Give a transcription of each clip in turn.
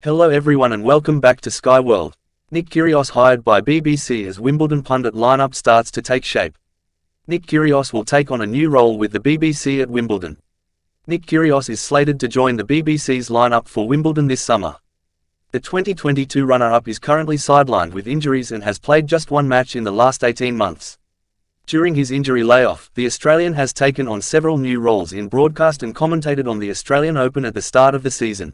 Hello everyone and welcome back to Sky World. Nick Kyrgios hired by BBC as Wimbledon pundit lineup starts to take shape. Nick Kyrgios will take on a new role with the BBC at Wimbledon. Nick Kyrgios is slated to join the BBC's lineup for Wimbledon this summer. The 2022 runner-up is currently sidelined with injuries and has played just one match in the last 18 months. During his injury layoff, the Australian has taken on several new roles in broadcast and commentated on the Australian Open at the start of the season.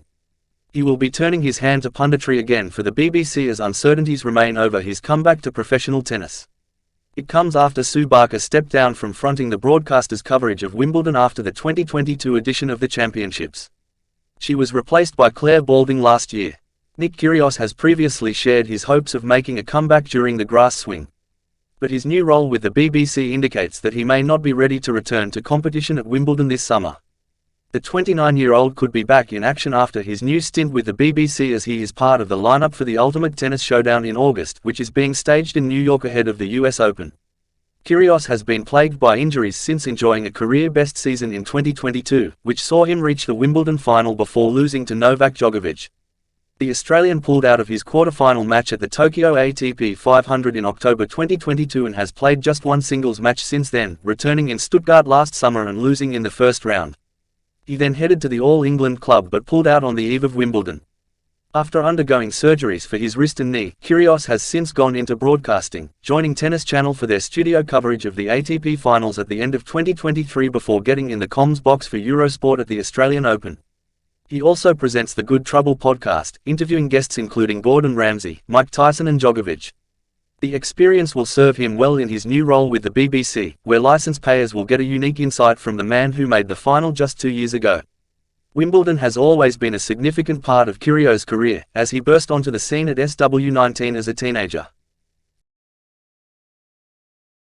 He will be turning his hand to punditry again for the BBC as uncertainties remain over his comeback to professional tennis. It comes after Sue Barker stepped down from fronting the broadcaster's coverage of Wimbledon after the 2022 edition of the championships. She was replaced by Claire Balding last year. Nick Kyrgios has previously shared his hopes of making a comeback during the grass swing. But his new role with the BBC indicates that he may not be ready to return to competition at Wimbledon this summer. The 29-year-old could be back in action after his new stint with the BBC as he is part of the lineup for the Ultimate Tennis Showdown in August, which is being staged in New York ahead of the US Open. Kyrgios has been plagued by injuries since enjoying a career-best season in 2022, which saw him reach the Wimbledon final before losing to Novak Djokovic. The Australian pulled out of his quarter-final match at the Tokyo ATP 500 in October 2022 and has played just one singles match since then, returning in Stuttgart last summer and losing in the first round. He then headed to the All England club but pulled out on the eve of Wimbledon. After undergoing surgeries for his wrist and knee, Kyrgios has since gone into broadcasting, joining Tennis Channel for their studio coverage of the ATP finals at the end of 2023 before getting in the comms box for Eurosport at the Australian Open. He also presents the Good Trouble podcast, interviewing guests including Gordon Ramsay, Mike Tyson and Djokovic. The experience will serve him well in his new role with the BBC, where license payers will get a unique insight from the man who made the final just 2 years ago. Wimbledon has always been a significant part of Kyrgios' career, as he burst onto the scene at SW19 as a teenager.